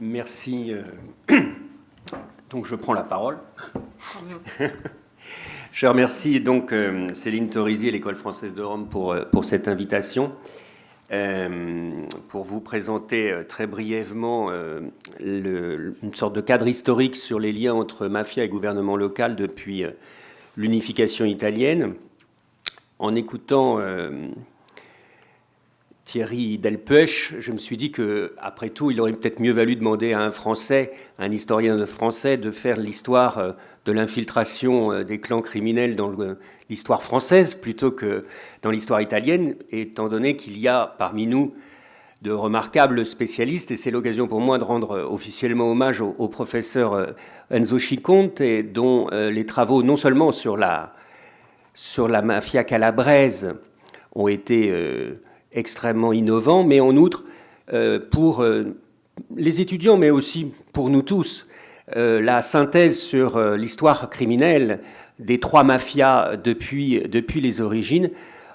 Merci. Donc je prends la parole. Je remercie donc Céline Torisi et l'École française de Rome pour cette invitation. Pour vous présenter très brièvement une sorte de cadre historique sur les liens entre mafia et gouvernement local depuis l'unification italienne. En écoutant Thierry Delpech, je me suis dit qu'après tout, il aurait peut-être mieux valu demander à un Français, un historien français, de faire l'histoire de l'infiltration des clans criminels dans l'histoire française plutôt que dans l'histoire italienne, étant donné qu'il y a parmi nous de remarquables spécialistes. Et c'est l'occasion pour moi de rendre officiellement hommage au professeur Enzo Ciconte, dont les travaux, non seulement sur la mafia calabraise, ont été extrêmement innovants, mais en outre, pour les étudiants, mais aussi pour nous tous, la synthèse sur l'histoire criminelle des trois mafias depuis les origines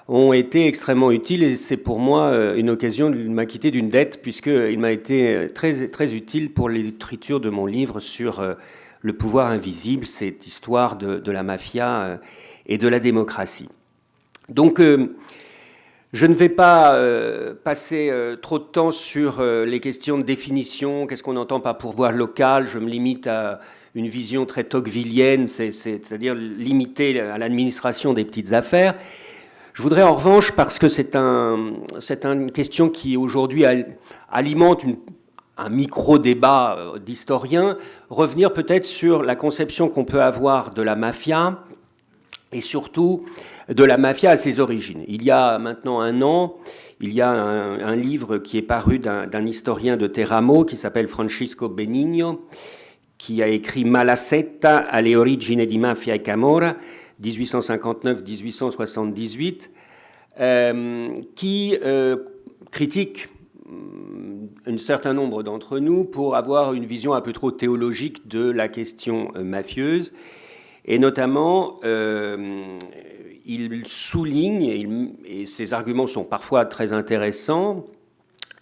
ont été extrêmement utiles, et c'est pour moi une occasion de m'acquitter d'une dette, puisqu'il m'a été très, très utile pour l'écriture de mon livre sur le pouvoir invisible, cette histoire de la mafia et de la démocratie. Donc, je ne vais pas passer trop de temps sur les questions de définition, qu'est-ce qu'on entend par pouvoir local. Je me limite à une vision très tocquevillienne, c'est-à-dire limitée à l'administration des petites affaires. Je voudrais en revanche, parce que c'est une question qui aujourd'hui alimente un micro-débat d'historiens, revenir peut-être sur la conception qu'on peut avoir de la mafia, et surtout de la mafia à ses origines. Il y a maintenant un an, il y a un livre qui est paru d'un historien de Teramo qui s'appelle Francisco Benigno, qui a écrit Malasetta alle origini di mafia e camorra, 1859-1878, qui critique un certain nombre d'entre nous pour avoir une vision un peu trop théologique de la question mafieuse. Et notamment, il souligne, et ses arguments sont parfois très intéressants,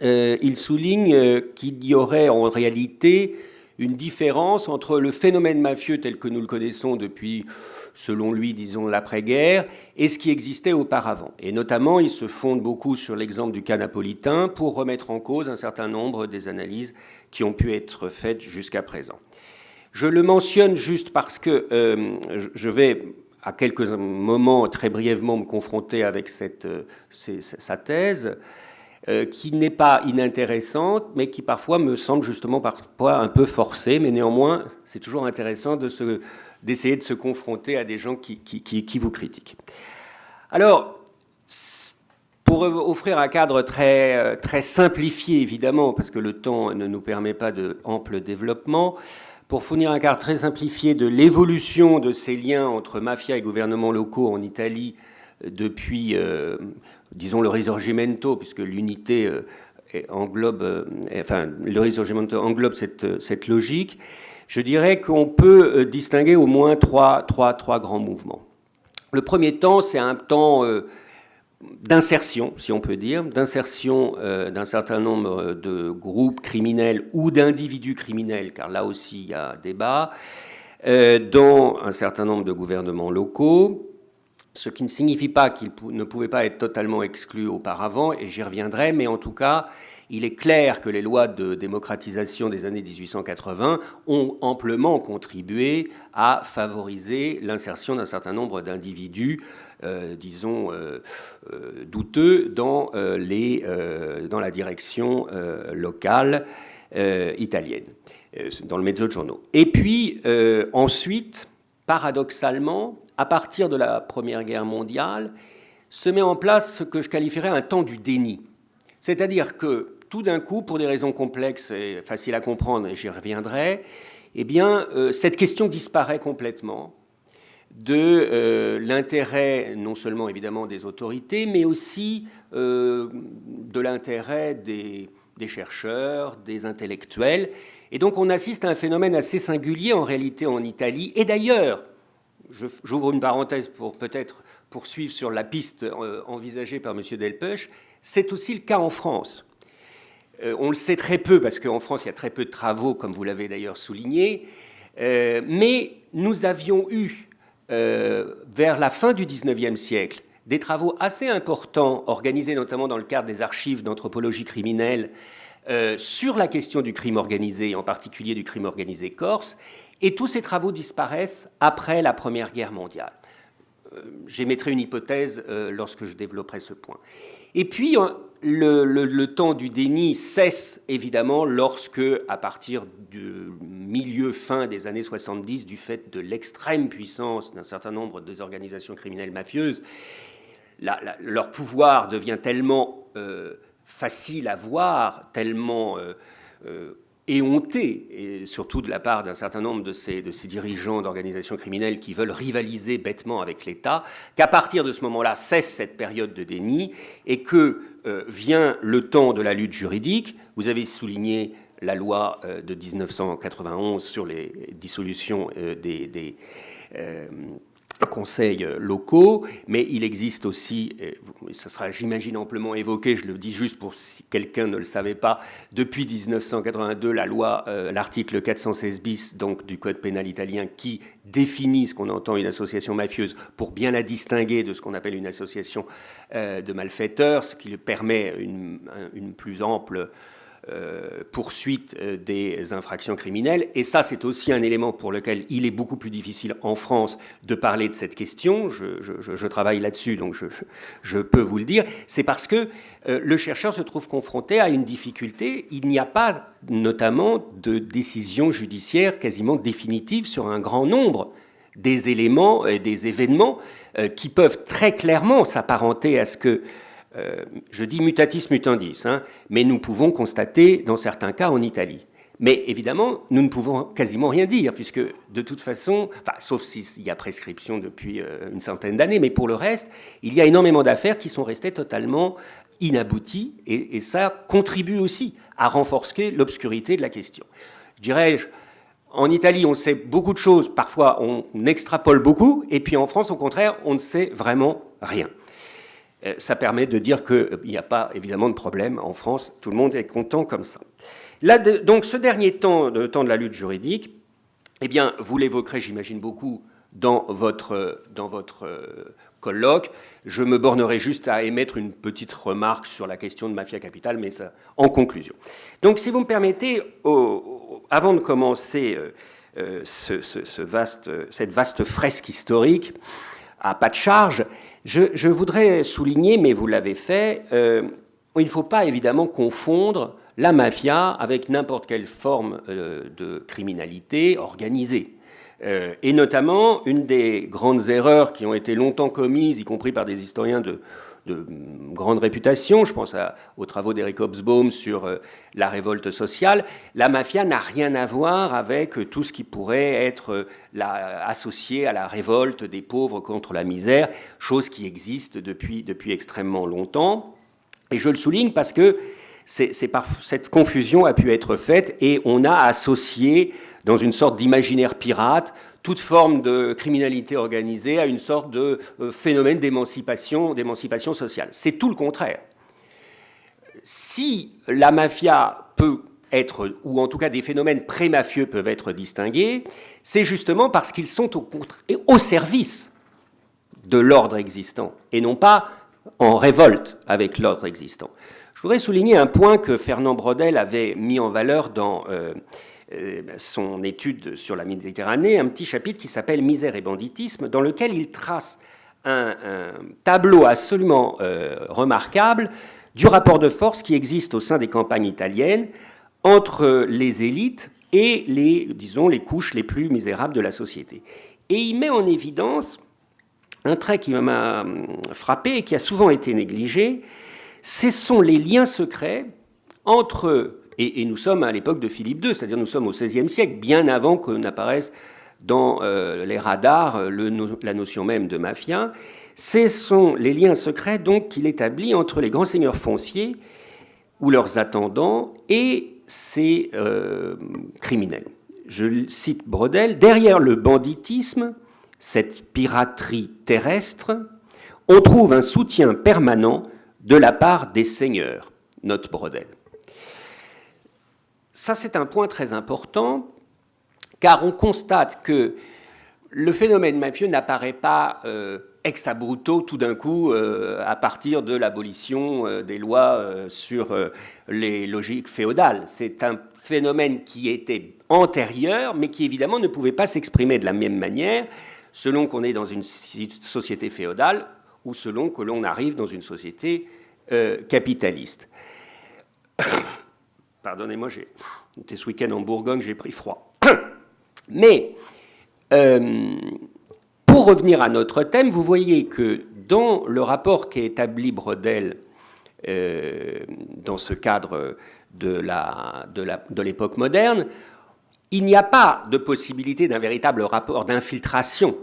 il souligne qu'il y aurait en réalité une différence entre le phénomène mafieux tel que nous le connaissons depuis, selon lui, disons, l'après-guerre, et ce qui existait auparavant. Et notamment, il se fonde beaucoup sur l'exemple du cas napolitain pour remettre en cause un certain nombre des analyses qui ont pu être faites jusqu'à présent. Je le mentionne juste parce que je vais, à quelques moments, très brièvement, me confronter avec sa thèse, qui n'est pas inintéressante, mais qui parfois me semble justement parfois un peu forcée, mais néanmoins, c'est toujours intéressant d'essayer de se confronter à des gens qui vous critiquent. Alors, pour offrir un cadre très, très simplifié, évidemment, parce que le temps ne nous permet pas d'ample développement, pour fournir un cadre très simplifié de l'évolution de ces liens entre mafia et gouvernements locaux en Italie depuis, disons, le Risorgimento, puisque l'unité englobe, le Risorgimento englobe cette logique, je dirais qu'on peut distinguer au moins trois grands mouvements. Le premier temps, c'est un temps d'insertion, si on peut dire, d'insertion d'un certain nombre de groupes criminels ou d'individus criminels, car là aussi il y a débat, dans un certain nombre de gouvernements locaux, ce qui ne signifie pas qu'ils ne pouvaient pas être totalement exclus auparavant, et j'y reviendrai, mais en tout cas, il est clair que les lois de démocratisation des années 1880 ont amplement contribué à favoriser l'insertion d'un certain nombre d'individus disons, douteux dans la direction locale italienne, dans le Mezzogiorno. Et puis, ensuite, paradoxalement, à partir de la Première Guerre mondiale, se met en place ce que je qualifierais un temps du déni. C'est-à-dire que, tout d'un coup, pour des raisons complexes et faciles à comprendre, et j'y reviendrai, eh bien, cette question disparaît complètement de l'intérêt non seulement évidemment des autorités, mais aussi de l'intérêt des chercheurs, des intellectuels. Et donc on assiste à un phénomène assez singulier en réalité en Italie. Et d'ailleurs, j'ouvre une parenthèse pour peut-être poursuivre sur la piste envisagée par M. Delpech, c'est aussi le cas en France. On le sait très peu, parce qu'en France, il y a très peu de travaux, comme vous l'avez d'ailleurs souligné. Mais nous avions eu, vers la fin du XIXe siècle, des travaux assez importants, organisés notamment dans le cadre des archives d'anthropologie criminelle, sur la question du crime organisé, en particulier du crime organisé corse, et tous ces travaux disparaissent après la Première Guerre mondiale. J'émettrai une hypothèse lorsque je développerai ce point. Et puis, le temps du déni cesse évidemment lorsque, à partir du milieu-fin des années 70, du fait de l'extrême puissance d'un certain nombre des organisations criminelles mafieuses, leur pouvoir devient tellement facile à voir, tellement éhonté, et surtout de la part d'un certain nombre de ces dirigeants d'organisations criminelles qui veulent rivaliser bêtement avec l'État, qu'à partir de ce moment-là cesse cette période de déni et que vient le temps de la lutte juridique. Vous avez souligné la loi de 1991 sur les dissolutions des conseils locaux, mais il existe aussi, ça sera j'imagine amplement évoqué, je le dis juste pour si quelqu'un ne le savait pas, depuis 1982 la loi, l'article 416 bis donc du code pénal italien qui définit ce qu'on entend une association mafieuse pour bien la distinguer de ce qu'on appelle une association de malfaiteurs, ce qui permet une plus ample poursuite des infractions criminelles. Et ça, c'est aussi un élément pour lequel il est beaucoup plus difficile en France de parler de cette question. Je travaille là-dessus, donc je peux vous le dire. C'est parce que le chercheur se trouve confronté à une difficulté. Il n'y a pas, notamment, de décision judiciaire quasiment définitive sur un grand nombre des éléments et des événements qui peuvent très clairement s'apparenter à ce que je dis mutatis mutandis, mais nous pouvons constater dans certains cas en Italie. Mais évidemment, nous ne pouvons quasiment rien dire, puisque de toute façon, sauf s'il y a prescription depuis une centaine d'années, mais pour le reste, il y a énormément d'affaires qui sont restées totalement inabouties, et ça contribue aussi à renforcer l'obscurité de la question. Je dirais, en Italie, on sait beaucoup de choses, parfois on extrapole beaucoup, et puis en France, au contraire, on ne sait vraiment rien. Ça permet de dire qu'il n'y a pas évidemment de problème en France, tout le monde est content comme ça. Là, donc ce dernier temps, le temps de la lutte juridique, eh bien, vous l'évoquerez, j'imagine, beaucoup dans votre colloque. Je me bornerai juste à émettre une petite remarque sur la question de Mafia Capitale, mais ça en conclusion. Donc, si vous me permettez, avant de commencer cette vaste fresque historique, à pas de charge, je voudrais souligner, mais vous l'avez fait, il ne faut pas évidemment confondre la mafia avec n'importe quelle forme de criminalité organisée. Et notamment, une des grandes erreurs qui ont été longtemps commises, y compris par des historiens de grande réputation, je pense aux travaux d'Eric Hobsbawm sur la révolte sociale, la mafia n'a rien à voir avec tout ce qui pourrait être associé à la révolte des pauvres contre la misère, chose qui existe depuis extrêmement longtemps. Et je le souligne parce que cette confusion a pu être faite et on a associé, dans une sorte d'imaginaire pirate, toute forme de criminalité organisée à une sorte de phénomène d'émancipation sociale. C'est tout le contraire. Si la mafia peut être, ou en tout cas des phénomènes pré-mafieux peuvent être distingués, c'est justement parce qu'ils sont au service de l'ordre existant et non pas en révolte avec l'ordre existant. Je voudrais souligner un point que Fernand Braudel avait mis en valeur dans son étude sur la Méditerranée, un petit chapitre qui s'appelle « Misère et banditisme », dans lequel il trace un tableau absolument remarquable du rapport de force qui existe au sein des campagnes italiennes entre les élites et les couches les plus misérables de la société. Et il met en évidence un trait qui m'a frappé et qui a souvent été négligé, ce sont les liens secrets entre... Et nous sommes à l'époque de Philippe II, c'est-à-dire nous sommes au XVIe siècle, bien avant que n'apparaisse dans les radars la notion même de mafia. Ce sont les liens secrets donc qu'il établit entre les grands seigneurs fonciers ou leurs attendants et ces criminels. Je cite Braudel, « Derrière le banditisme, cette piraterie terrestre, on trouve un soutien permanent de la part des seigneurs », note Braudel. ça, c'est un point très important, car on constate que le phénomène mafieux n'apparaît pas ex abrupto, tout d'un coup, à partir de l'abolition des lois sur les logiques féodales. C'est un phénomène qui était antérieur, mais qui évidemment ne pouvait pas s'exprimer de la même manière selon qu'on est dans une société féodale ou selon que l'on arrive dans une société capitaliste. Pardonnez-moi, j'étais ce week-end en Bourgogne, j'ai pris froid. Mais pour revenir à notre thème, vous voyez que dans le rapport qu'a établi Braudel dans ce cadre de l'époque moderne, il n'y a pas de possibilité d'un véritable rapport d'infiltration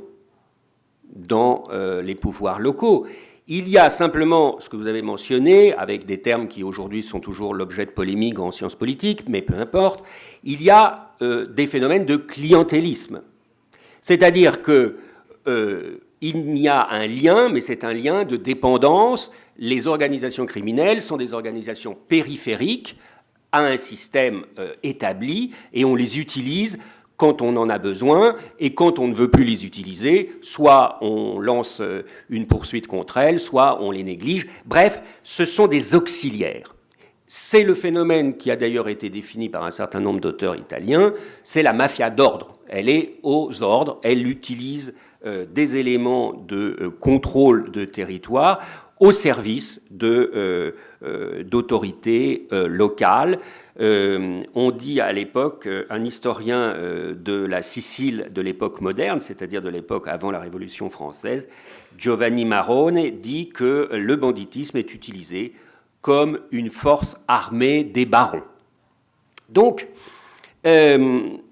dans les pouvoirs locaux. Il y a simplement ce que vous avez mentionné, avec des termes qui aujourd'hui sont toujours l'objet de polémiques en sciences politiques, mais peu importe, il y a des phénomènes de clientélisme. C'est-à-dire qu'il y a un lien, mais c'est un lien de dépendance. Les organisations criminelles sont des organisations périphériques à un système établi, et on les utilise quand on en a besoin, et quand on ne veut plus les utiliser, soit on lance une poursuite contre elles, soit on les néglige. Bref, ce sont des auxiliaires. C'est le phénomène qui a d'ailleurs été défini par un certain nombre d'auteurs italiens, c'est la mafia d'ordre. Elle est aux ordres, elle utilise des éléments de contrôle de territoire au service d'autorités locales. On dit à l'époque, un historien de la Sicile de l'époque moderne, c'est-à-dire de l'époque avant la Révolution française, Giovanni Marrone, dit que le banditisme est utilisé comme une force armée des barons. Donc, il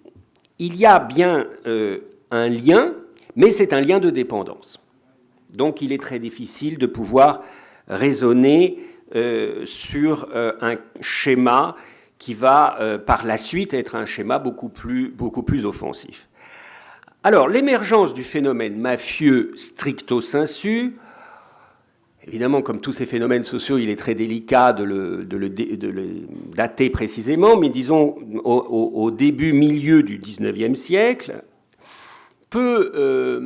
y a bien un lien, mais c'est un lien de dépendance. Donc, il est très difficile de pouvoir raisonner sur un schéma qui va par la suite être un schéma beaucoup plus offensif. Alors, l'émergence du phénomène mafieux stricto sensu, évidemment, comme tous ces phénomènes sociaux, il est très délicat de le dater précisément, mais disons au début, milieu du XIXe siècle, peut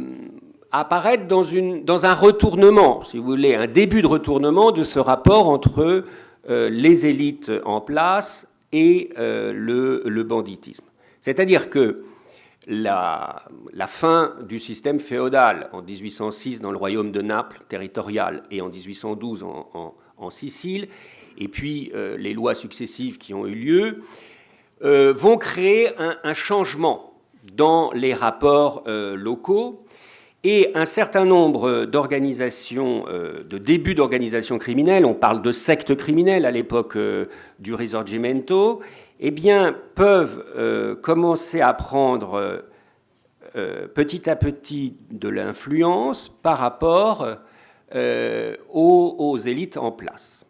apparaître dans un retournement, si vous voulez, un début de retournement de ce rapport entre les élites en place et le banditisme. C'est-à-dire que la fin du système féodal en 1806 dans le royaume de Naples territorial et en 1812 en Sicile, et puis les lois successives qui ont eu lieu, vont créer un changement dans les rapports locaux, et un certain nombre d'organisations, de débuts d'organisations criminelles, on parle de sectes criminelles à l'époque du Risorgimento, eh bien, peuvent commencer à prendre petit à petit de l'influence par rapport aux élites en place.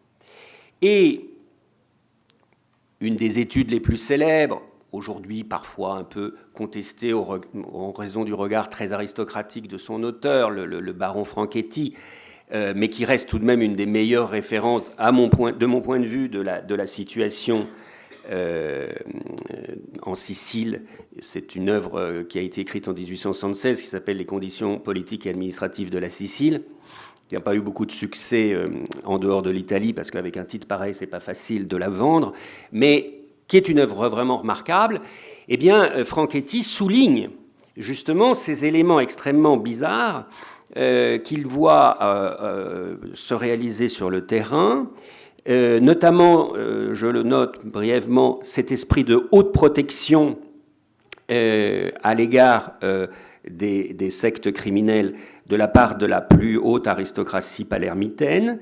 Et une des études les plus célèbres, aujourd'hui parfois un peu contestée en raison du regard très aristocratique de son auteur, le baron Franchetti, mais qui reste tout de même une des meilleures références, de mon point de vue, de la situation en Sicile. C'est une œuvre qui a été écrite en 1876 qui s'appelle « Les conditions politiques et administratives de la Sicile », qui n'a pas eu beaucoup de succès en dehors de l'Italie, parce qu'avec un titre pareil, c'est pas facile de la vendre, mais qui est une œuvre vraiment remarquable. Eh bien, Franchetti souligne justement ces éléments extrêmement bizarres qu'il voit se réaliser sur le terrain, notamment, je le note brièvement, cet esprit de haute protection à l'égard des sectes criminelles de la part de la plus haute aristocratie palermitaine,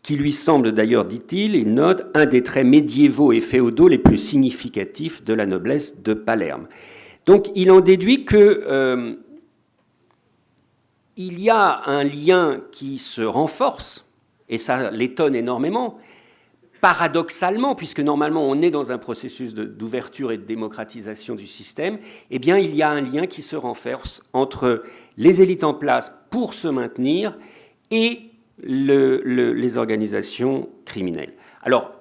qui lui semble d'ailleurs, dit-il, il note, un des traits médiévaux et féodaux les plus significatifs de la noblesse de Palerme. Donc il en déduit que il y a un lien qui se renforce, et ça l'étonne énormément, paradoxalement, puisque normalement on est dans un processus d'ouverture et de démocratisation du système, eh bien il y a un lien qui se renforce entre les élites en place pour se maintenir et les organisations criminelles. Alors,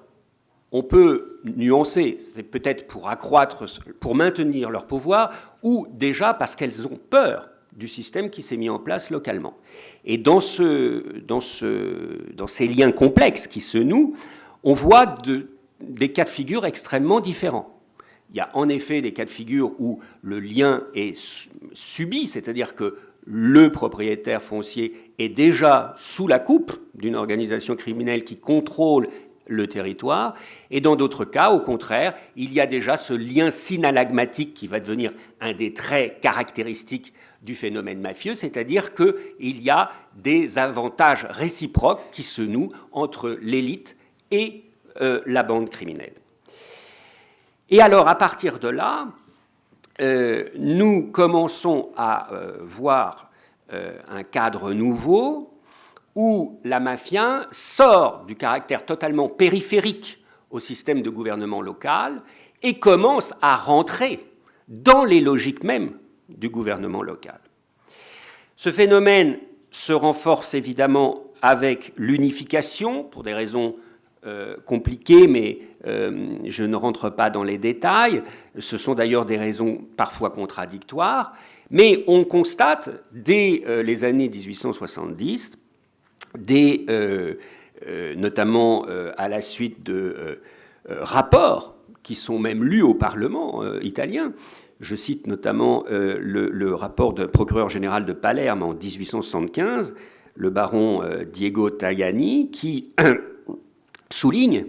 On peut nuancer, c'est peut-être pour accroître, pour maintenir leur pouvoir, ou déjà parce qu'elles ont peur du système qui s'est mis en place localement. Et dans ces liens complexes qui se nouent, on voit des cas de figure extrêmement différents. Il y a en effet des cas de figure où le lien est subi, c'est-à-dire que le propriétaire foncier est déjà sous la coupe d'une organisation criminelle qui contrôle le territoire, et dans d'autres cas, au contraire, il y a déjà ce lien synalagmatique qui va devenir un des traits caractéristiques du phénomène mafieux, c'est-à-dire qu'il y a des avantages réciproques qui se nouent entre l'élite et la bande criminelle. Et alors, à partir de là, nous commençons à voir un cadre nouveau où la mafia sort du caractère totalement périphérique au système de gouvernement local et commence à rentrer dans les logiques mêmes du gouvernement local. Ce phénomène se renforce évidemment avec l'unification, pour des raisons compliquées, mais je ne rentre pas dans les détails. Ce sont d'ailleurs des raisons parfois contradictoires, mais on constate dès les années 1870, notamment à la suite de rapports qui sont même lus au Parlement italien. Je cite notamment le rapport du procureur général de Palerme en 1875, le baron Diego Tajani, qui souligne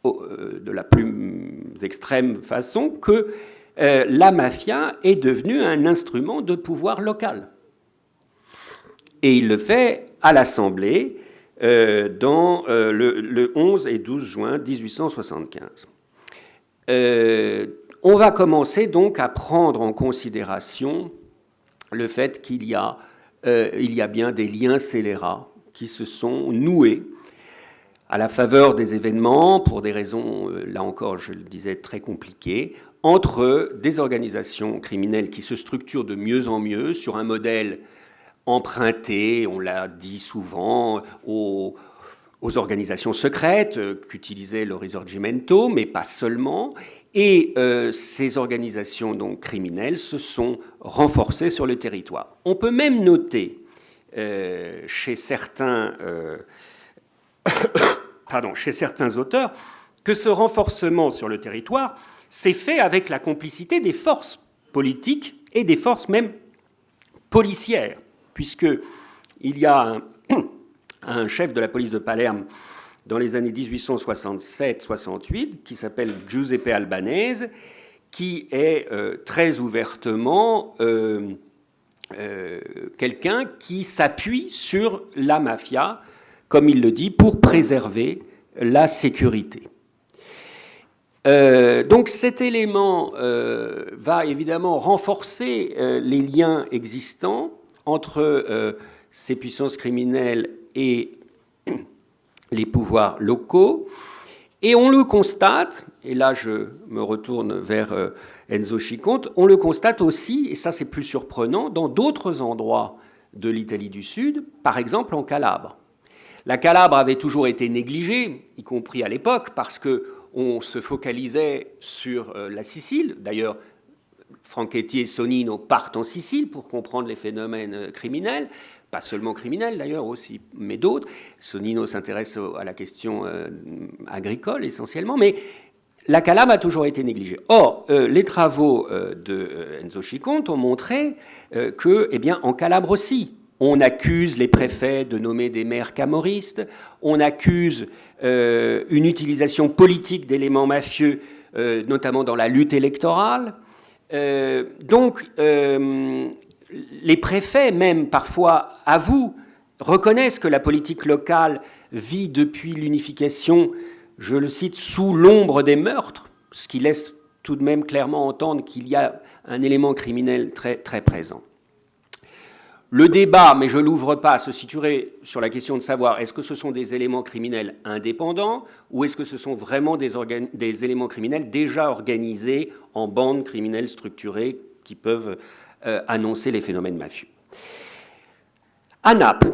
de la plus extrême façon que la mafia est devenue un instrument de pouvoir local. Et il le fait à l'Assemblée dans le 11 et 12 juin 1875. On va commencer donc à prendre en considération le fait qu'il y a bien des liens scélérats qui se sont noués à la faveur des événements, pour des raisons, là encore, je le disais, très compliquées, entre des organisations criminelles qui se structurent de mieux en mieux sur un modèle emprunté, on l'a dit souvent, aux organisations secrètes qu'utilisait le Risorgimento, mais pas seulement. Et ces organisations donc criminelles se sont renforcées sur le territoire. On peut même noter chez certains auteurs que ce renforcement sur le territoire s'est fait avec la complicité des forces politiques et des forces même policières, puisqu'il y a un chef de la police de Palerme dans les années 1867-68 qui s'appelle Giuseppe Albanese, qui est très ouvertement quelqu'un qui s'appuie sur la mafia, comme il le dit, pour préserver la sécurité. Donc cet élément va évidemment renforcer les liens existants entre ces puissances criminelles et les pouvoirs locaux. Et on le constate, et là je me retourne vers Enzo Ciconte, on le constate aussi, et ça c'est plus surprenant, dans d'autres endroits de l'Italie du Sud, par exemple en Calabre. La Calabre avait toujours été négligée, y compris à l'époque, parce qu'on se focalisait sur la Sicile. D'ailleurs, Franchetti et Sonnino partent en Sicile pour comprendre les phénomènes criminels, pas seulement criminels d'ailleurs aussi, mais d'autres. Sonnino s'intéresse à la question agricole essentiellement, mais la Calabre a toujours été négligée. Or, les travaux de Enzo Ciconte ont montré que, eh bien, en Calabre aussi, on accuse les préfets de nommer des maires camoristes, on accuse une utilisation politique d'éléments mafieux, notamment dans la lutte électorale. Donc, les préfets, même parfois, avouent, reconnaissent que la politique locale vit depuis l'unification, je le cite, sous l'ombre des meurtres, ce qui laisse tout de même clairement entendre qu'il y a un élément criminel très, très présent. Le débat, mais je ne l'ouvre pas, se situerait sur la question de savoir est-ce que ce sont des éléments criminels indépendants ou est-ce que ce sont vraiment des éléments criminels déjà organisés en bandes criminelles structurées qui peuvent annoncer les phénomènes mafieux. À Naples,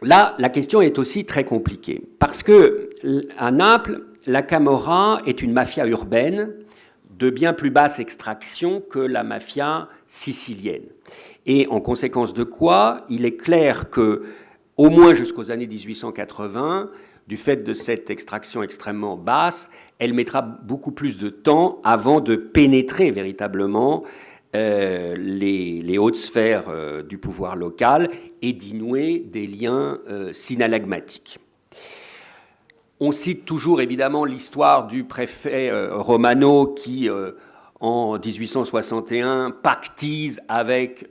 là, la question est aussi très compliquée parce que à Naples, la Camorra est une mafia urbaine de bien plus basse extraction que la mafia sicilienne. Et en conséquence de quoi, il est clair que, au moins jusqu'aux années 1880, du fait de cette extraction extrêmement basse, elle mettra beaucoup plus de temps avant de pénétrer véritablement les hautes sphères du pouvoir local et d'y nouer des liens synalagmatiques. On cite toujours évidemment l'histoire du préfet Romano qui, en 1861, pactise avec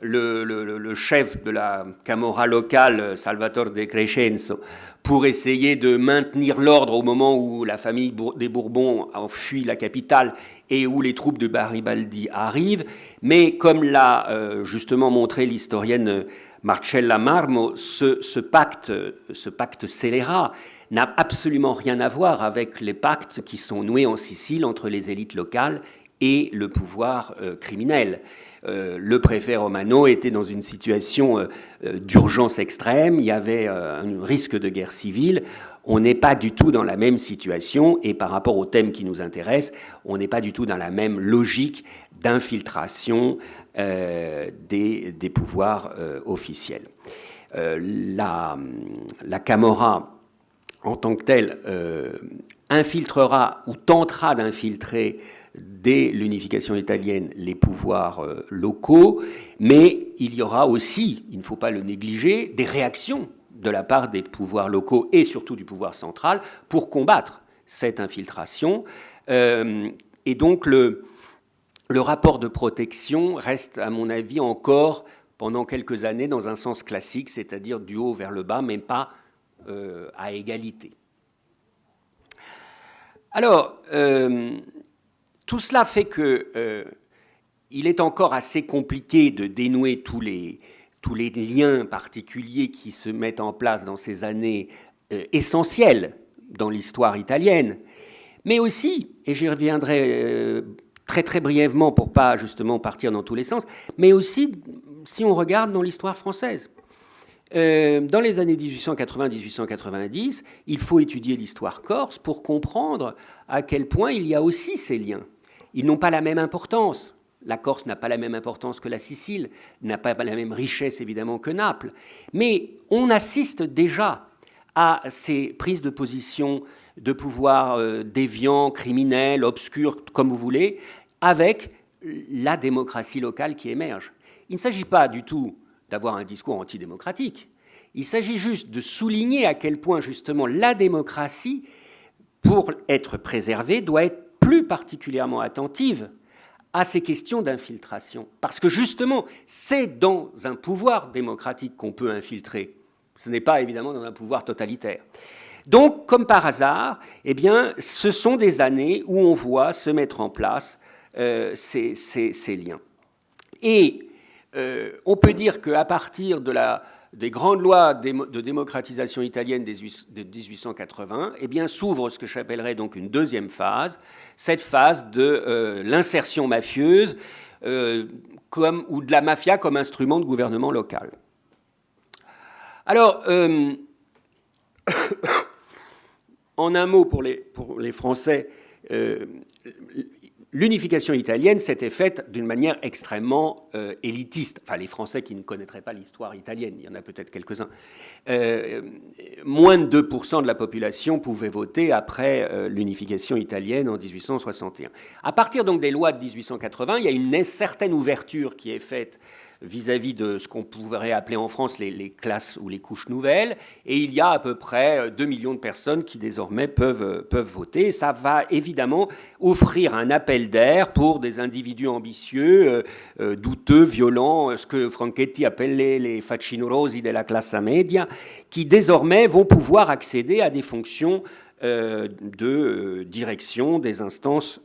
le chef de la Camorra locale, Salvatore de Crescenzo, pour essayer de maintenir l'ordre au moment où la famille des Bourbons a fui la capitale et où les troupes de Garibaldi arrivent. Mais comme l'a justement montré l'historienne Marcella Marmo, ce pacte scélérat n'a absolument rien à voir avec les pactes qui sont noués en Sicile entre les élites locales et le pouvoir criminel. Le préfet Romano était dans une situation d'urgence extrême, il y avait un risque de guerre civile. On n'est pas du tout dans la même situation, et par rapport au thème qui nous intéresse, on n'est pas du tout dans la même logique d'infiltration des pouvoirs officiels. La Camorra, en tant que telle, infiltrera ou tentera d'infiltrer dès l'unification italienne les pouvoirs locaux, mais il y aura aussi, il ne faut pas le négliger, des réactions de la part des pouvoirs locaux et surtout du pouvoir central pour combattre cette infiltration. Et donc le rapport de protection reste, à mon avis, encore pendant quelques années dans un sens classique, c'est-à-dire du haut vers le bas, mais pas à égalité. Alors, tout cela fait que il est encore assez compliqué de dénouer tous les liens particuliers qui se mettent en place dans ces années essentielles dans l'histoire italienne, mais aussi, et j'y reviendrai très très brièvement pour pas justement partir dans tous les sens, mais aussi si on regarde dans l'histoire française. Dans les années 1880-1890, il faut étudier l'histoire corse pour comprendre à quel point il y a aussi ces liens. Ils n'ont pas la même importance. La Corse n'a pas la même importance que la Sicile, n'a pas la même richesse évidemment que Naples. Mais on assiste déjà à ces prises de position de pouvoir déviants, criminels, obscurs, comme vous voulez, avec la démocratie locale qui émerge. Il ne s'agit pas du tout d'avoir un discours antidémocratique. Il s'agit juste de souligner à quel point, justement, la démocratie, pour être préservée, doit être plus particulièrement attentive à ces questions d'infiltration. Parce que, justement, c'est dans un pouvoir démocratique qu'on peut infiltrer. Ce n'est pas, évidemment, dans un pouvoir totalitaire. Donc, comme par hasard, eh bien, ce sont des années où on voit se mettre en place ces liens. Et on peut dire qu'à partir des grandes lois de démocratisation italienne de 1880, eh bien, s'ouvre ce que j'appellerais donc une deuxième phase, cette phase de l'insertion mafieuse ou de la mafia comme instrument de gouvernement local. Alors, en un mot pour les Français, l'unification italienne s'était faite d'une manière extrêmement élitiste. Enfin, les Français qui ne connaîtraient pas l'histoire italienne, il y en a peut-être quelques-uns. Moins de 2% de la population pouvait voter après l'unification italienne en 1861. À partir donc des lois de 1880, il y a une certaine ouverture qui est faite vis-à-vis de ce qu'on pourrait appeler en France les classes ou les couches nouvelles, et il y a à peu près 2 millions de personnes qui désormais peuvent voter. Et ça va évidemment offrir un appel d'air pour des individus ambitieux, douteux, violents, ce que Franchetti appelle les facinorosi della classe media, qui désormais vont pouvoir accéder à des fonctions de direction des instances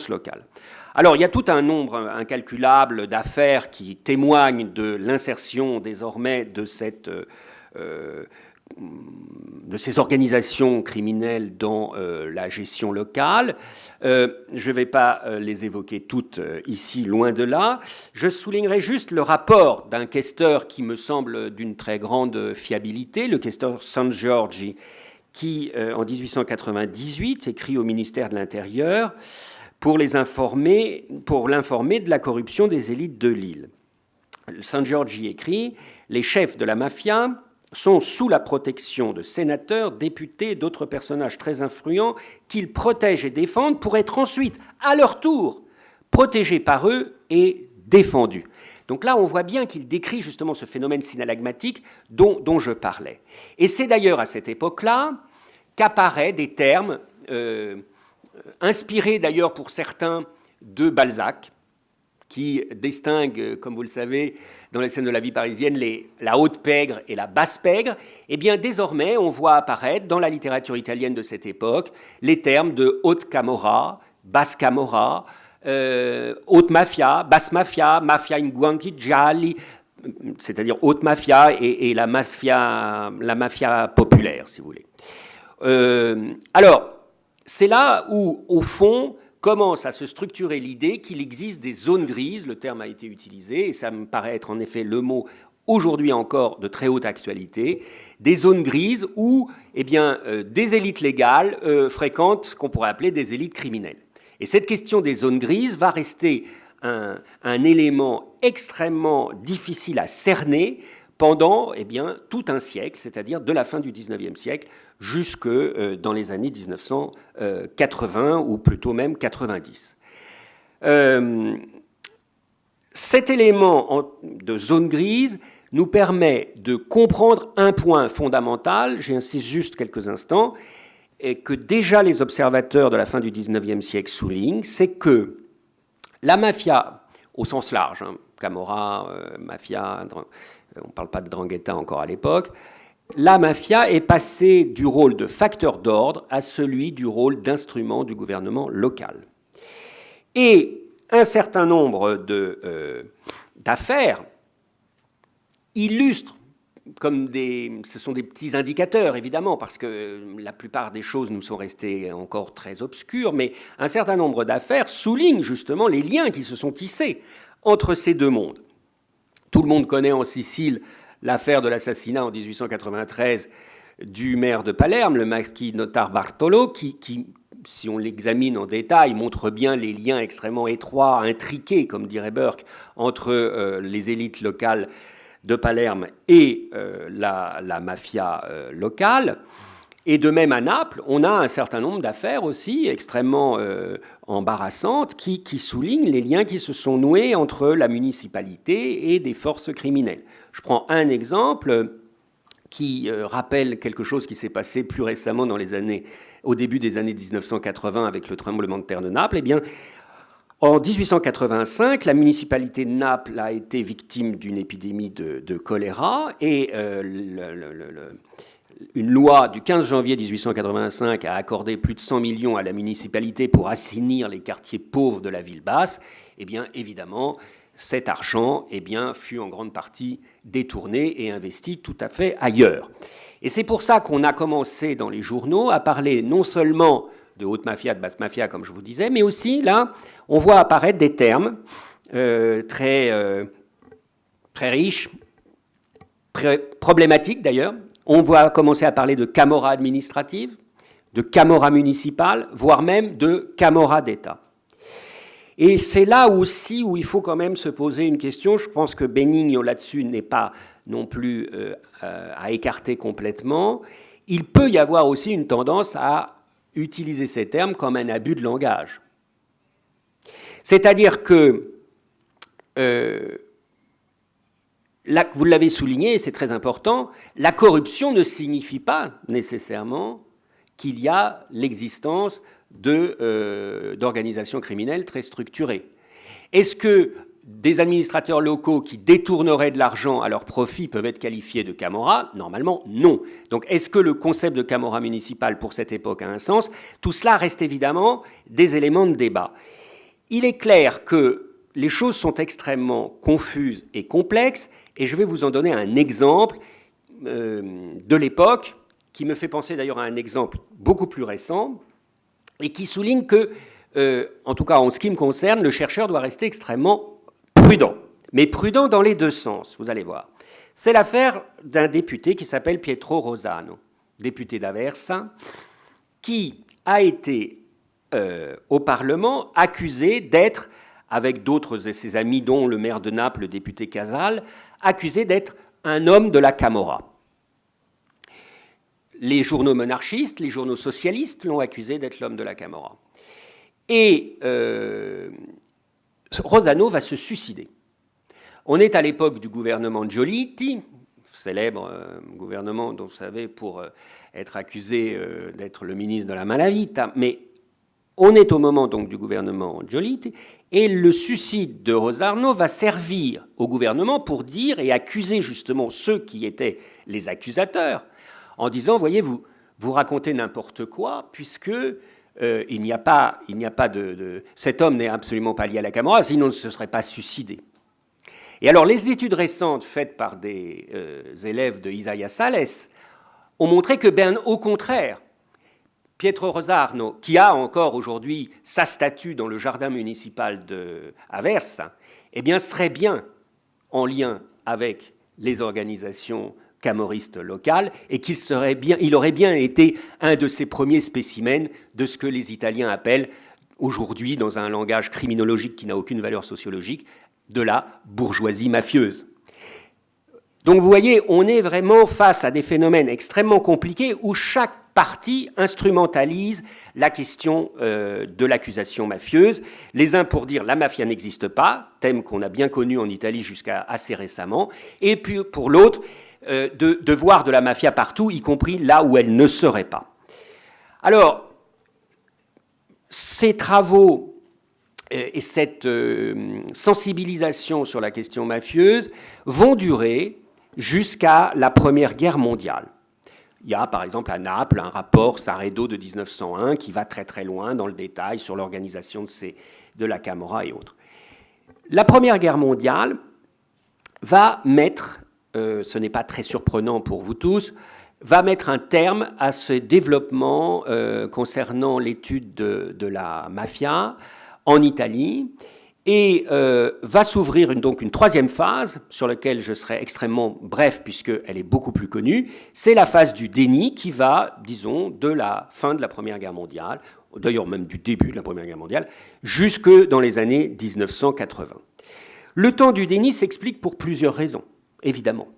locales. Alors, il y a tout un nombre incalculable d'affaires qui témoignent de l'insertion désormais de ces organisations criminelles dans la gestion locale. Je ne vais pas les évoquer toutes ici, loin de là. Je soulignerai juste le rapport d'un questeur qui me semble d'une très grande fiabilité, le questeur Sangiorgi, qui, en 1898, écrit au ministère de l'Intérieur pour l'informer de la corruption des élites de l'île. Saint George y écrit « Les chefs de la mafia sont sous la protection de sénateurs, députés et d'autres personnages très influents qu'ils protègent et défendent pour être ensuite, à leur tour, protégés par eux et défendus. » Donc là, on voit bien qu'il décrit justement ce phénomène synalagmatique dont je parlais. Et c'est d'ailleurs à cette époque-là qu'apparaissent des termes inspirés d'ailleurs pour certains de Balzac, qui distingue, comme vous le savez, dans les scènes de la vie parisienne, la haute pègre et la basse pègre. Eh bien, désormais, on voit apparaître dans la littérature italienne de cette époque les termes de haute camorra, basse camorra, haute mafia, basse mafia, mafia in guanti gialli, c'est-à-dire haute mafia et la mafia populaire, si vous voulez. Alors, c'est là où, au fond, commence à se structurer l'idée qu'il existe des zones grises, le terme a été utilisé, et ça me paraît être en effet le mot aujourd'hui encore de très haute actualité, des zones grises où eh bien, des élites légales fréquentent ce qu'on pourrait appeler des élites criminelles. Et cette question des zones grises va rester un élément extrêmement difficile à cerner pendant eh bien, tout un siècle, c'est-à-dire de la fin du XIXe siècle jusque dans les années 1980 ou plutôt même 90. Cet élément de zone grise nous permet de comprendre un point fondamental, j'insiste juste quelques instants, et que déjà les observateurs de la fin du XIXe siècle soulignent, c'est que la mafia, au sens large, Camorra, mafia, on ne parle pas de 'ndrangheta encore à l'époque, la mafia est passée du rôle de facteur d'ordre à celui du rôle d'instrument du gouvernement local. Et un certain nombre d'affaires illustrent, ce sont des petits indicateurs évidemment, parce que la plupart des choses nous sont restées encore très obscures, mais un certain nombre d'affaires soulignent justement les liens qui se sont tissés entre ces deux mondes. Tout le monde connaît en Sicile l'affaire de l'assassinat en 1893 du maire de Palerme, le marquis Notar Bartolo, qui, si on l'examine en détail, montre bien les liens extrêmement étroits, intriqués, comme dirait Burke, entre les élites locales de Palerme et la mafia locale. Et de même à Naples, on a un certain nombre d'affaires aussi extrêmement embarrassantes qui soulignent les liens qui se sont noués entre la municipalité et des forces criminelles. Je prends un exemple qui rappelle quelque chose qui s'est passé plus récemment au début des années 1980 avec le tremblement de terre de Naples. Eh bien, en 1885, la municipalité de Naples a été victime d'une épidémie de choléra et une loi du 15 janvier 1885 a accordé plus de 100 millions à la municipalité pour assainir les quartiers pauvres de la ville basse. Eh bien, évidemment, cet argent fut en grande partie détourné et investi tout à fait ailleurs. Et c'est pour ça qu'on a commencé dans les journaux à parler non seulement de haute mafia, de basse mafia, comme je vous disais, mais aussi, là, on voit apparaître des termes très riches, problématiques d'ailleurs. On va commencer à parler de camorra administrative, de camorra municipale, voire même de camorra d'État. Et c'est là aussi où il faut quand même se poser une question. Je pense que Benigno, là-dessus, n'est pas non plus à écarter complètement. Il peut y avoir aussi une tendance à utiliser ces termes comme un abus de langage. C'est-à-dire que, là, vous l'avez souligné, et c'est très important, la corruption ne signifie pas nécessairement qu'il y a l'existence d'organisations criminelles très structurées. Est-ce que des administrateurs locaux qui détourneraient de l'argent à leur profit peuvent être qualifiés de camorra? Normalement, non. Donc, est-ce que le concept de camorra municipal pour cette époque a un sens? Tout cela reste évidemment des éléments de débat. Il est clair que les choses sont extrêmement confuses et complexes, et je vais vous en donner un exemple de l'époque, qui me fait penser d'ailleurs à un exemple beaucoup plus récent, et qui souligne que, en tout cas en ce qui me concerne, le chercheur doit rester extrêmement prudent, mais prudent dans les deux sens, vous allez voir. C'est l'affaire d'un député qui s'appelle Pietro Rosano, député d'Aversa, qui a été au Parlement accusé d'être, avec d'autres de ses amis, dont le maire de Naples, le député Casal, accusé d'être un homme de la Camorra. Les journaux monarchistes, les journaux socialistes l'ont accusé d'être l'homme de la Camorra. Et Rosano va se suicider. On est à l'époque du gouvernement Giolitti, célèbre gouvernement, dont vous savez, pour être accusé d'être le ministre de la Malavita, mais on est au moment donc du gouvernement Giolitti, et le suicide de Rosarno va servir au gouvernement pour dire et accuser justement ceux qui étaient les accusateurs, en disant, voyez, vous racontez n'importe quoi, puisque il n'y a pas cet homme n'est absolument pas lié à la Camorra, sinon il ne se serait pas suicidé. Et alors, les études récentes faites par des élèves de Isaia Sales ont montré que, au contraire, Pietro Rosarno, qui a encore aujourd'hui sa statue dans le jardin municipal de Aversa, eh bien, serait bien en lien avec les organisations camorristes locales et il aurait bien été un de ces premiers spécimens de ce que les Italiens appellent aujourd'hui, dans un langage criminologique qui n'a aucune valeur sociologique, de la bourgeoisie mafieuse. Donc vous voyez, on est vraiment face à des phénomènes extrêmement compliqués où chaque partie instrumentalise la question de l'accusation mafieuse. Les uns pour dire la mafia n'existe pas, thème qu'on a bien connu en Italie jusqu'à assez récemment, et puis pour l'autre, de voir de la mafia partout, y compris là où elle ne serait pas. Alors, ces travaux et cette sensibilisation sur la question mafieuse vont durer jusqu'à la Première Guerre mondiale. Il y a par exemple à Naples un rapport Saredo de 1901 qui va très très loin dans le détail sur l'organisation de la Camorra et autres. La Première Guerre mondiale va mettre, ce n'est pas très surprenant pour vous tous, va mettre un terme à ce développement concernant l'étude de la mafia en Italie, et va s'ouvrir donc une troisième phase, sur laquelle je serai extrêmement bref, puisqu'elle est beaucoup plus connue. C'est la phase du déni qui va, disons, de la fin de la Première Guerre mondiale, d'ailleurs même du début de la Première Guerre mondiale, jusque dans les années 1980. Le temps du déni s'explique pour plusieurs raisons, évidemment.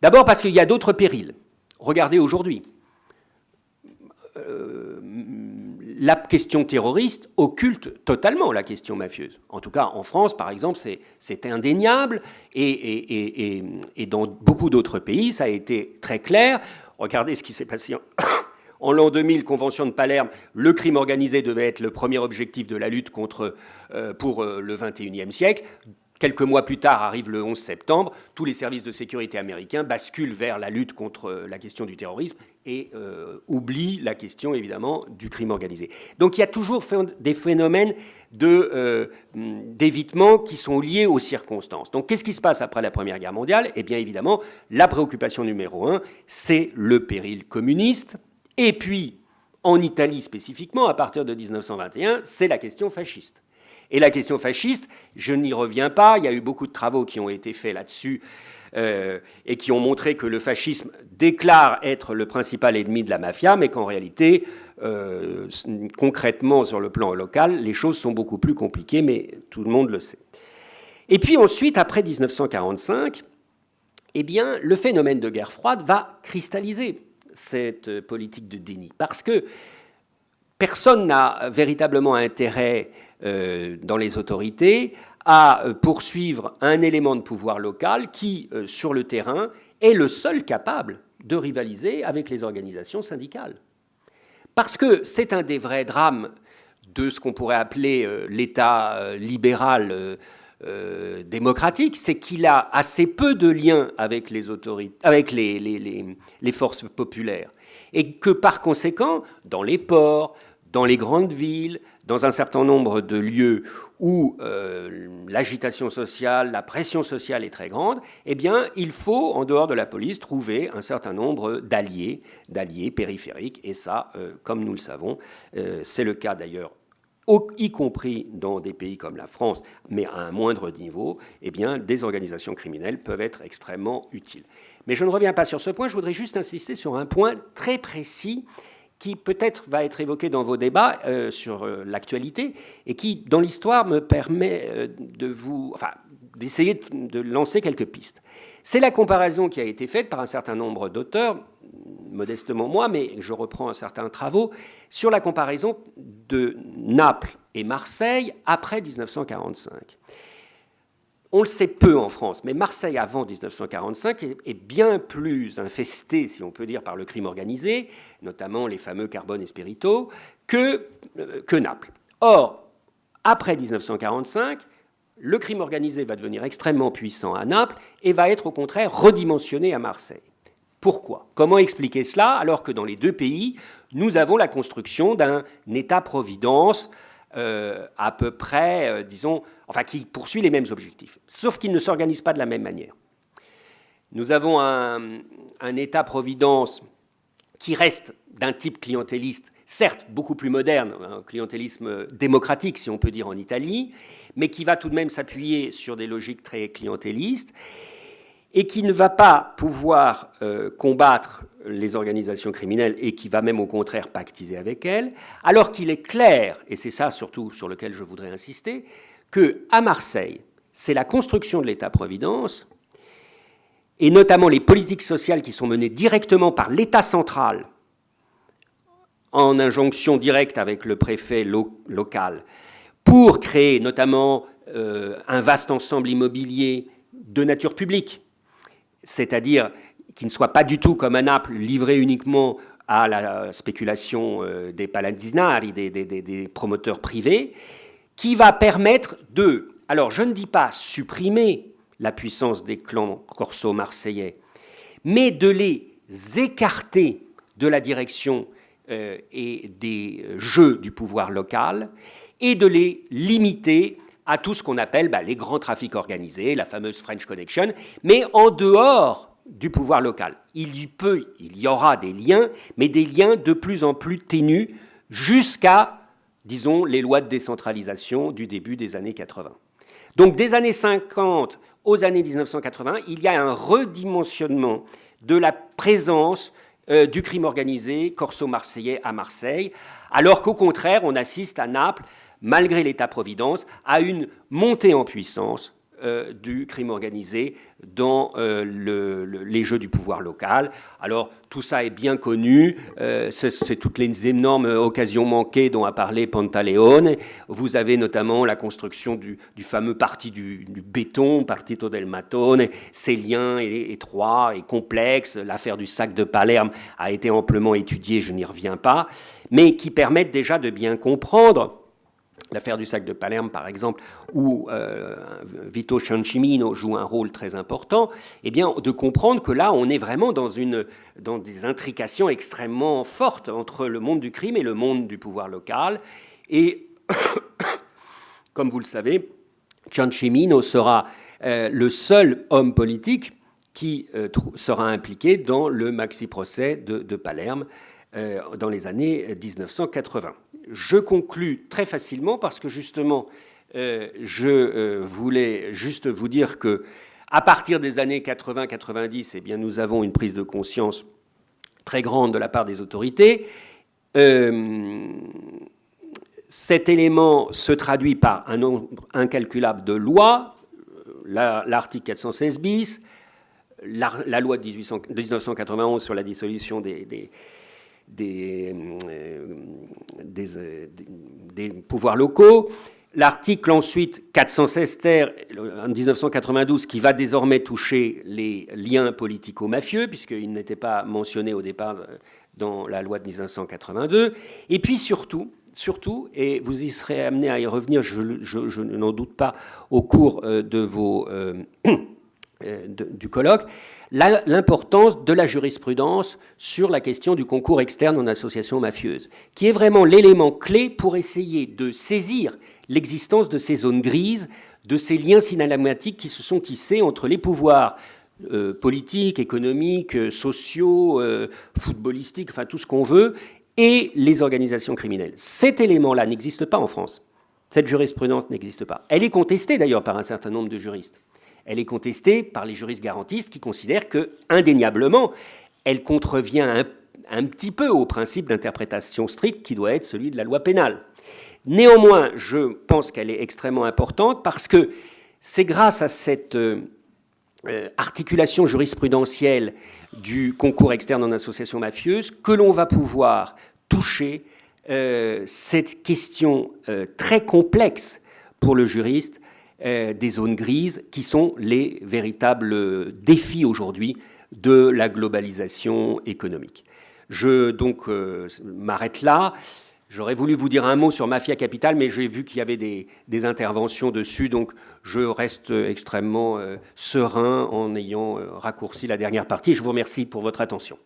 D'abord parce qu'il y a d'autres périls. Regardez aujourd'hui. La question terroriste occulte totalement la question mafieuse. En tout cas, en France, par exemple, c'est indéniable, et dans beaucoup d'autres pays, ça a été très clair. Regardez ce qui s'est passé en l'an 2000, Convention de Palerme. Le crime organisé devait être le premier objectif de la lutte pour le XXIe siècle. Quelques mois plus tard arrive le 11 septembre, tous les services de sécurité américains basculent vers la lutte contre la question du terrorisme et oublient la question, évidemment, du crime organisé. Donc il y a toujours des phénomènes d'évitement qui sont liés aux circonstances. Donc qu'est-ce qui se passe après la Première Guerre mondiale ? Eh bien évidemment, la préoccupation numéro 1, c'est le péril communiste. Et puis, en Italie spécifiquement, à partir de 1921, c'est la question fasciste. Et la question fasciste, je n'y reviens pas, il y a eu beaucoup de travaux qui ont été faits là-dessus et qui ont montré que le fascisme déclare être le principal ennemi de la mafia, mais qu'en réalité, concrètement sur le plan local, les choses sont beaucoup plus compliquées, mais tout le monde le sait. Et puis ensuite, après 1945, eh bien, le phénomène de guerre froide va cristalliser cette politique de déni, parce que personne n'a véritablement intérêt dans les autorités à poursuivre un élément de pouvoir local qui, sur le terrain, est le seul capable de rivaliser avec les organisations syndicales. Parce que c'est un des vrais drames de ce qu'on pourrait appeler l'État libéral démocratique, c'est qu'il a assez peu de liens avec les autorités, avec les forces populaires. Et que par conséquent, dans les ports, dans les grandes villes, dans un certain nombre de lieux où l'agitation sociale, la pression sociale est très grande, eh bien, il faut, en dehors de la police, trouver un certain nombre d'alliés périphériques. Et ça, comme nous le savons, c'est le cas d'ailleurs y compris dans des pays comme la France, mais à un moindre niveau, eh bien, des organisations criminelles peuvent être extrêmement utiles. Mais je ne reviens pas sur ce point, je voudrais juste insister sur un point très précis qui peut-être va être évoqué dans vos débats sur l'actualité et qui, dans l'histoire, me permet d'essayer de lancer quelques pistes. C'est la comparaison qui a été faite par un certain nombre d'auteurs, modestement moi, mais je reprends certains travaux, sur la comparaison de Naples et Marseille après 1945. On le sait peu en France, mais Marseille avant 1945 est bien plus infestée, si on peut dire, par le crime organisé, notamment les fameux Carbone et Spirito, que Naples. Or, après 1945, le crime organisé va devenir extrêmement puissant à Naples et va être au contraire redimensionné à Marseille. Pourquoi ? Comment expliquer cela alors que dans les deux pays, nous avons la construction d'un État-providence à peu près, qui poursuit les mêmes objectifs, sauf qu'il ne s'organise pas de la même manière. Nous avons un État-providence qui reste d'un type clientéliste, certes beaucoup plus moderne, un clientélisme démocratique, si on peut dire, en Italie, mais qui va tout de même s'appuyer sur des logiques très clientélistes, et qui ne va pas pouvoir combattre les organisations criminelles et qui va même au contraire pactiser avec elles, alors qu'il est clair, et c'est ça surtout sur lequel je voudrais insister, qu'à Marseille, c'est la construction de l'État-providence, et notamment les politiques sociales qui sont menées directement par l'État central, en injonction directe avec le préfet local, pour créer notamment un vaste ensemble immobilier de nature publique, c'est-à-dire qui ne soit pas du tout comme à Naples, livré uniquement à la spéculation des paladinari, des promoteurs privés, qui va permettre de, alors je ne dis pas supprimer la puissance des clans corso marseillais, mais de les écarter de la direction et des jeux du pouvoir local et de les limiter à tout ce qu'on appelle les grands trafics organisés, la fameuse French Connection, mais en dehors du pouvoir local. Il y aura des liens, mais des liens de plus en plus ténus jusqu'à, disons, les lois de décentralisation du début des années 80. Donc des années 50 aux années 1980, il y a un redimensionnement de la présence du crime organisé corso-marseillais à Marseille, alors qu'au contraire, on assiste à Naples, malgré l'État-providence, à une montée en puissance du crime organisé dans les jeux du pouvoir local. Alors, tout ça est bien connu, c'est toutes les énormes occasions manquées dont a parlé Pantaleone. Vous avez notamment la construction du fameux parti du béton, Partito del Mattone, ces liens étroits et complexes. L'affaire du sac de Palerme a été amplement étudiée, je n'y reviens pas, mais qui permettent déjà de bien comprendre l'affaire du sac de Palerme, par exemple, où Vito Ciancimino joue un rôle très important, eh bien, de comprendre que là, on est vraiment dans des intrications extrêmement fortes entre le monde du crime et le monde du pouvoir local. Et, comme vous le savez, Ciancimino sera le seul homme politique qui sera impliqué dans le maxi-procès de Palerme dans les années 1980. Je conclus très facilement parce que justement, je voulais juste vous dire que à partir des années 80-90, eh bien, nous avons une prise de conscience très grande de la part des autorités. Cet élément se traduit par un nombre incalculable de lois, l'article 416 bis, la loi de 1991 sur la dissolution des pouvoirs locaux, l'article ensuite 416 ter en 1992 qui va désormais toucher les liens politico-mafieux puisqu'il n'était pas mentionné au départ dans la loi de 1982, et puis surtout, et vous y serez amené à y revenir, je n'en doute pas, au cours du colloque, l'importance de la jurisprudence sur la question du concours externe en association mafieuse, qui est vraiment l'élément clé pour essayer de saisir l'existence de ces zones grises, de ces liens synalagmatiques qui se sont tissés entre les pouvoirs politiques, économiques, sociaux, footballistiques, enfin tout ce qu'on veut, et les organisations criminelles. Cet élément-là n'existe pas en France. Cette jurisprudence n'existe pas. Elle est contestée d'ailleurs par un certain nombre de juristes. Elle est contestée par les juristes garantistes qui considèrent que, indéniablement, elle contrevient un petit peu au principe d'interprétation stricte qui doit être celui de la loi pénale. Néanmoins, je pense qu'elle est extrêmement importante parce que c'est grâce à cette articulation jurisprudentielle du concours externe en association mafieuse que l'on va pouvoir toucher cette question très complexe pour le juriste des zones grises qui sont les véritables défis aujourd'hui de la globalisation économique. Je donc m'arrête là. J'aurais voulu vous dire un mot sur Mafia Capital, mais j'ai vu qu'il y avait des interventions dessus, donc je reste extrêmement serein en ayant raccourci la dernière partie. Je vous remercie pour votre attention.